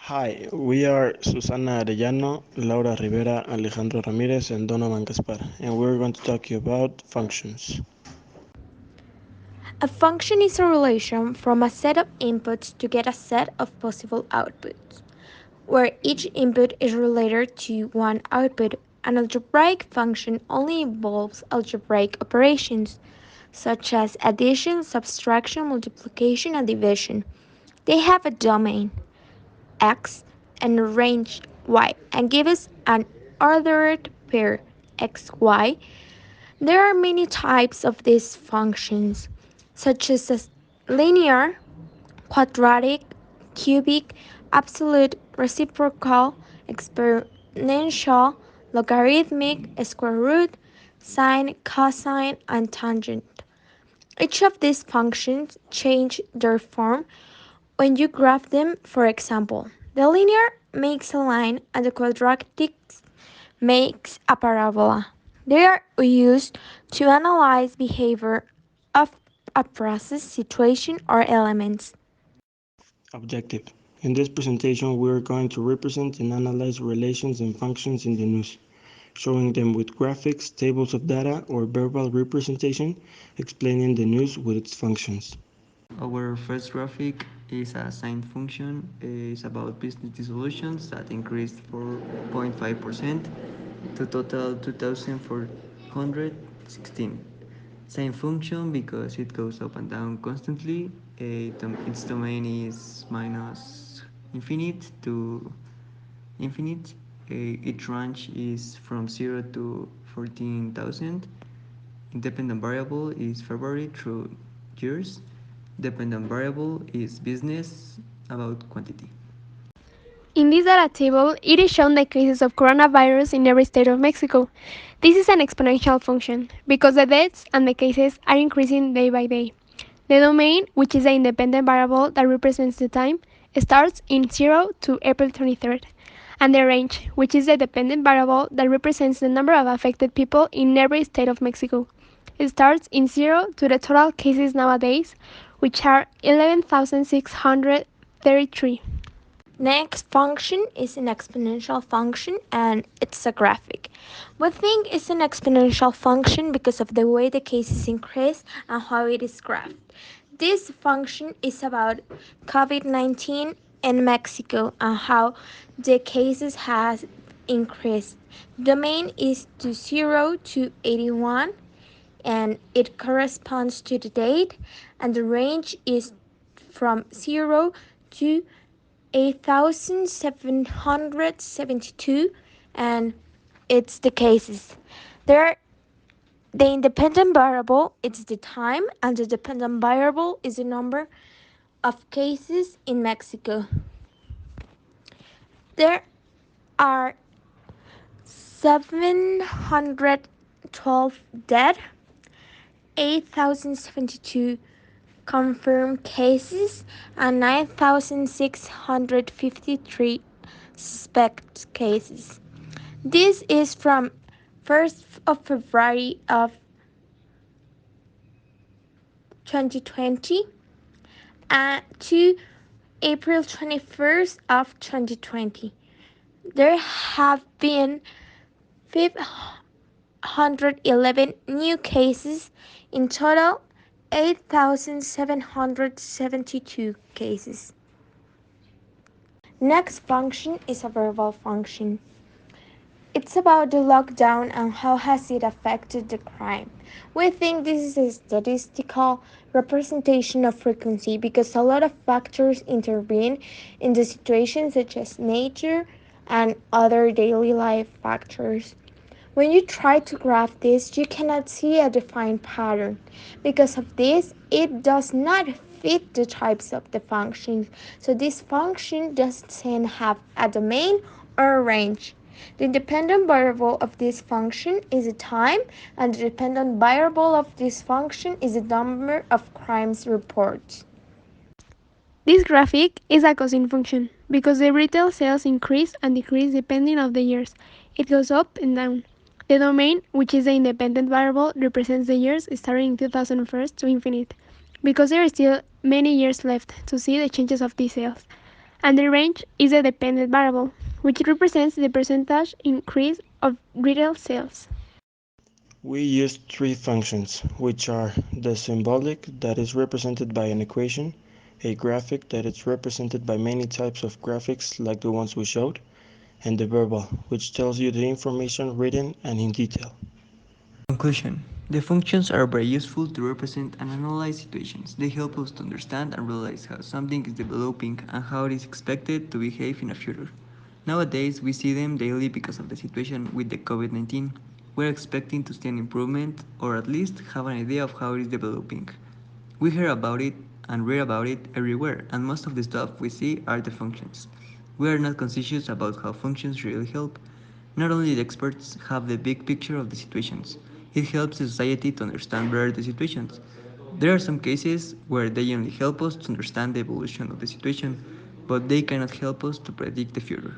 Hi, we are Susana Arellano, Laura Rivera, Alejandro Ramirez, and Donovan Gaspar, and we're going to talk to you about functions. A function is a relation from a set of inputs to get a set of possible outputs, where each input is related to one output. An algebraic function only involves algebraic operations, such as addition, subtraction, multiplication, and division. They have a domain, x, and a range, y, and give us an ordered pair, xy. There are many types of these functions, such as linear, quadratic, cubic, absolute, reciprocal, exponential, logarithmic, square root, sine, cosine, and tangent. Each of these functions change their form when you graph them. For example, the linear makes a line and the quadratic makes a parabola. They are used to analyze behavior of a process, situation, or elements. Objective. In this presentation, we're going to represent and analyze relations and functions in the news, showing them with graphics, tables of data, or verbal representation, explaining the news with its functions. Our first graphic is a sine function. It's about business resolutions that increased 4.5% to total 2,416. Sine function because it goes up and down constantly. Its domain is minus infinite to infinite. Its range is from 0 to 14,000. Independent variable is February through years. Dependent variable is business about quantity. In this data table, it is shown the cases of coronavirus in every state of Mexico. This is an exponential function because the deaths and the cases are increasing day by day. The domain, which is the independent variable that represents the time, starts in 0 to April 23rd, and the range, which is the dependent variable that represents the number of affected people in every state of Mexico. It starts in 0 to the total cases nowadays, which are 11,633. Next function is an exponential function and it's a graphic. We think it's an exponential function because of the way the cases increase and how it is graphed. This function is about COVID-19 in Mexico and how the cases has increased. Domain is to 0 to 81 and it corresponds to the date, and the range is from 0 to 8,772, and it's the cases. There, the independent variable is the time, and the dependent variable is the number of cases in Mexico. There are 712 dead, 8,072 confirmed cases, and 9,653 suspect cases. This is from 1st of February of 2020 to April 21st of 2020. There have been 511 new cases, in total 8,772 cases. Next function is a verbal function. It's about the lockdown and how has it affected the crime. We think this is a statistical representation of frequency because a lot of factors intervene in the situation, such as nature and other daily life factors. When you try to graph this, you cannot see a defined pattern. Because of this, it does not fit the types of the functions. So this function doesn't have a domain or a range. The independent variable of this function is the time, and the dependent variable of this function is the number of crimes reports. This graphic is a cosine function because the retail sales increase and decrease depending on the years. It goes up and down. The domain, which is the independent variable, represents the years starting in 2001 to infinite, because there are still many years left to see the changes of these sales. and the range is the dependent variable, which represents the percentage increase of retail sales. We use three functions, which are the symbolic, that is represented by an equation, a graphic, that is represented by many types of graphics like the ones we showed, and the verbal, which tells you the information written and in detail. Conclusion. The functions are very useful to represent and analyze situations. They help us to understand and realize how something is developing and how it is expected to behave in the future. Nowadays, we see them daily because of the situation with the COVID-19. We're expecting to see an improvement or at least have an idea of how it is developing. We hear about it and read about it everywhere, and most of the stuff we see are the functions. We are not conscious about how functions really help. Not only the experts have the big picture of the situations, it helps the society to understand better the situations. There are some cases where they only help us to understand the evolution of the situation, but they cannot help us to predict the future.